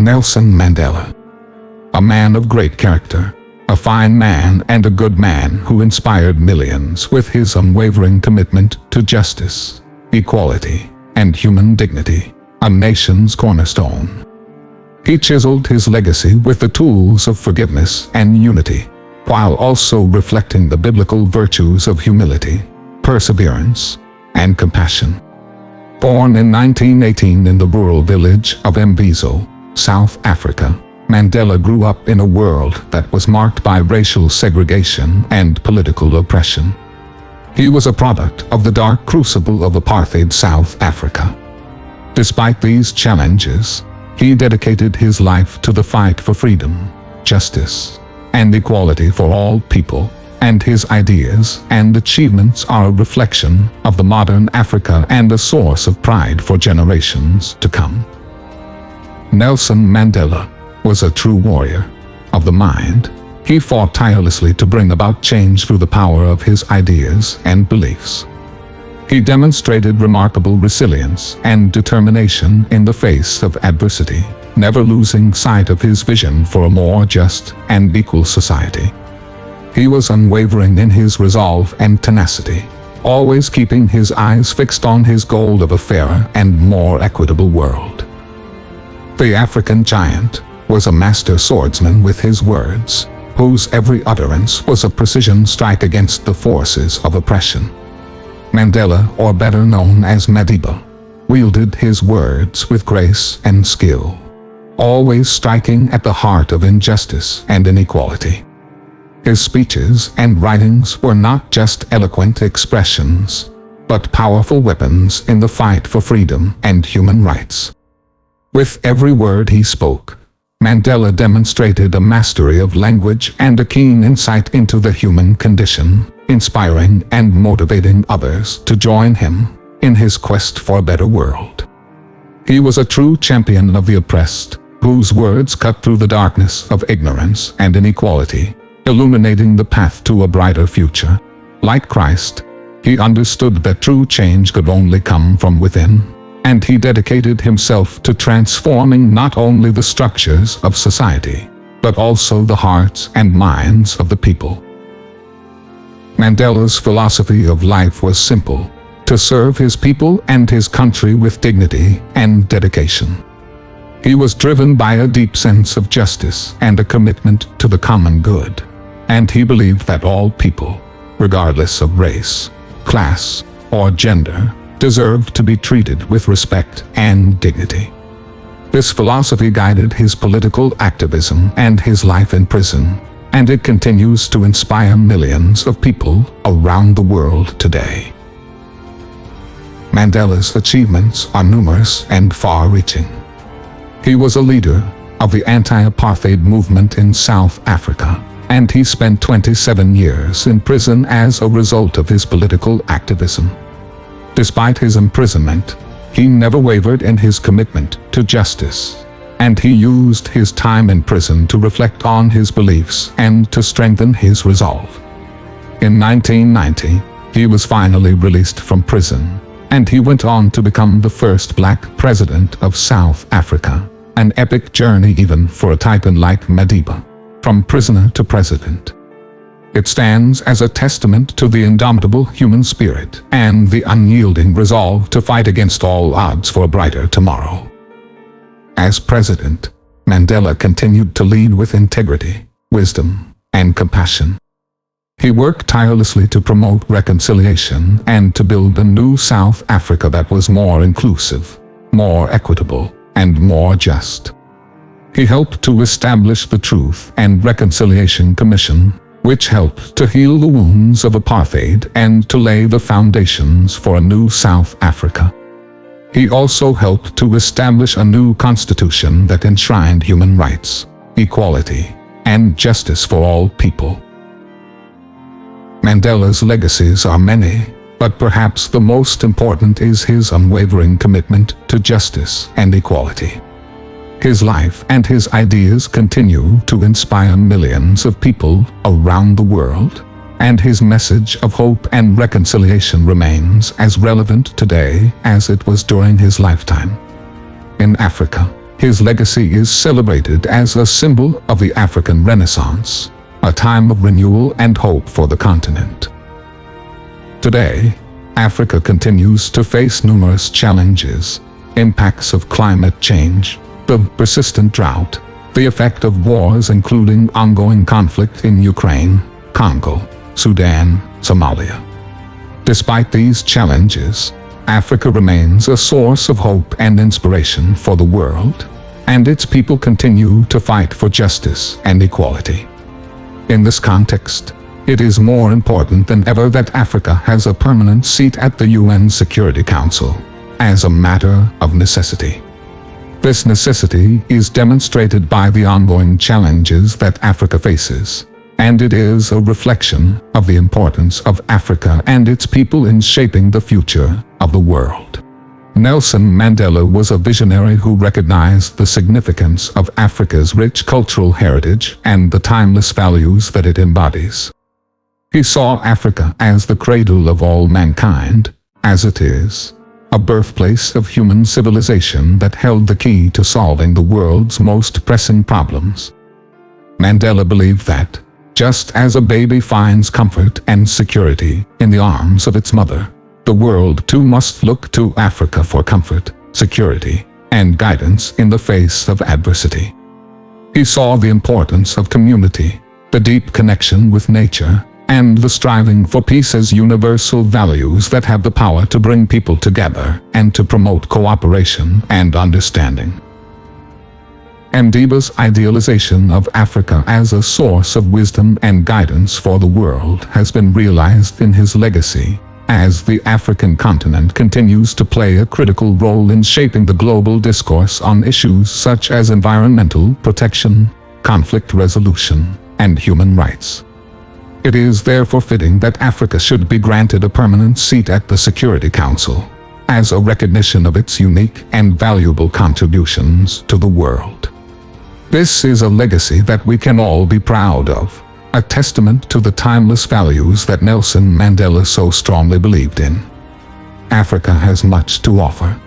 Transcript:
Nelson Mandela. A man of great character, a fine man and a good man who inspired millions with his unwavering commitment to justice, equality, and human dignity, a nation's cornerstone. He chiseled his legacy with the tools of forgiveness and unity, while also reflecting the biblical virtues of humility, perseverance, and compassion. Born in 1918 in the rural village of Mbizo, South Africa, Mandela grew up in a world that was marked by racial segregation and political oppression. He was a product of the dark crucible of apartheid South Africa. Despite these challenges, he dedicated his life to the fight for freedom, justice, and equality for all people, and his ideas and achievements are a reflection of the modern Africa and a source of pride for generations to come. Nelson Mandela was a true warrior of the mind. He fought tirelessly to bring about change through the power of his ideas and beliefs. He demonstrated remarkable resilience and determination in the face of adversity, never losing sight of his vision for a more just and equal society. He was unwavering in his resolve and tenacity, always keeping his eyes fixed on his goal of a fairer and more equitable world. The African giant was a master swordsman with his words, whose every utterance was a precision strike against the forces of oppression. Mandela, or better known as Madiba, wielded his words with grace and skill, always striking at the heart of injustice and inequality. His speeches and writings were not just eloquent expressions, but powerful weapons in the fight for freedom and human rights. With every word he spoke, Mandela demonstrated a mastery of language and a keen insight into the human condition, inspiring and motivating others to join him in his quest for a better world. He was a true champion of the oppressed, whose words cut through the darkness of ignorance and inequality, illuminating the path to a brighter future. Like Christ, he understood that true change could only come from within, and he dedicated himself to transforming not only the structures of society, but also the hearts and minds of the people. Mandela's philosophy of life was simple: to serve his people and his country with dignity and dedication. He was driven by a deep sense of justice and a commitment to the common good, and he believed that all people, regardless of race, class, or gender, deserved to be treated with respect and dignity. This philosophy guided his political activism and his life in prison, and it continues to inspire millions of people around the world today. Mandela's achievements are numerous and far-reaching. He was a leader of the anti-apartheid movement in South Africa, and he spent 27 years in prison as a result of his political activism. Despite his imprisonment, he never wavered in his commitment to justice, and he used his time in prison to reflect on his beliefs and to strengthen his resolve. In 1990, he was finally released from prison, and he went on to become the first black president of South Africa, an epic journey even for a titan like Madiba, from prisoner to president. It stands as a testament to the indomitable human spirit and the unyielding resolve to fight against all odds for a brighter tomorrow. As president, Mandela continued to lead with integrity, wisdom, and compassion. He worked tirelessly to promote reconciliation and to build a new South Africa that was more inclusive, more equitable, and more just. He helped to establish the Truth and Reconciliation Commission, which helped to heal the wounds of apartheid and to lay the foundations for a new South Africa. He also helped to establish a new constitution that enshrined human rights, equality, and justice for all people. Mandela's legacies are many, but perhaps the most important is his unwavering commitment to justice and equality. His life and his ideas continue to inspire millions of people around the world, and his message of hope and reconciliation remains as relevant today as it was during his lifetime. In Africa, His legacy is celebrated as a symbol of the African Renaissance, a time of renewal and hope for the continent. Today, Africa continues to face numerous challenges: impacts of climate change, the persistent drought, the effect of wars including ongoing conflict in Ukraine, Congo, Sudan, Somalia. Despite these challenges, Africa remains a source of hope and inspiration for the world, and its people continue to fight for justice and equality. In this context, it is more important than ever that Africa has a permanent seat at the UN Security Council, as a matter of necessity. This necessity is demonstrated by the ongoing challenges that Africa faces, and it is a reflection of the importance of Africa and its people in shaping the future of the world. Nelson Mandela was a visionary who recognized the significance of Africa's rich cultural heritage and the timeless values that it embodies. He saw Africa as the cradle of all mankind, as it is, a birthplace of human civilization that held the key to solving the world's most pressing problems. Mandela believed that, just as a baby finds comfort and security in the arms of its mother, the world too must look to Africa for comfort, security, and guidance in the face of adversity. He saw the importance of community, the deep connection with nature, and the striving for peace as universal values that have the power to bring people together and to promote cooperation and understanding. Mandeba's idealization of Africa as a source of wisdom and guidance for the world has been realized in his legacy, as the African continent continues to play a critical role in shaping the global discourse on issues such as environmental protection, conflict resolution, and human rights. It is therefore fitting that Africa should be granted a permanent seat at the Security Council, as a recognition of its unique and valuable contributions to the world. This is a legacy that we can all be proud of, a testament to the timeless values that Nelson Mandela so strongly believed in. Africa has much to offer,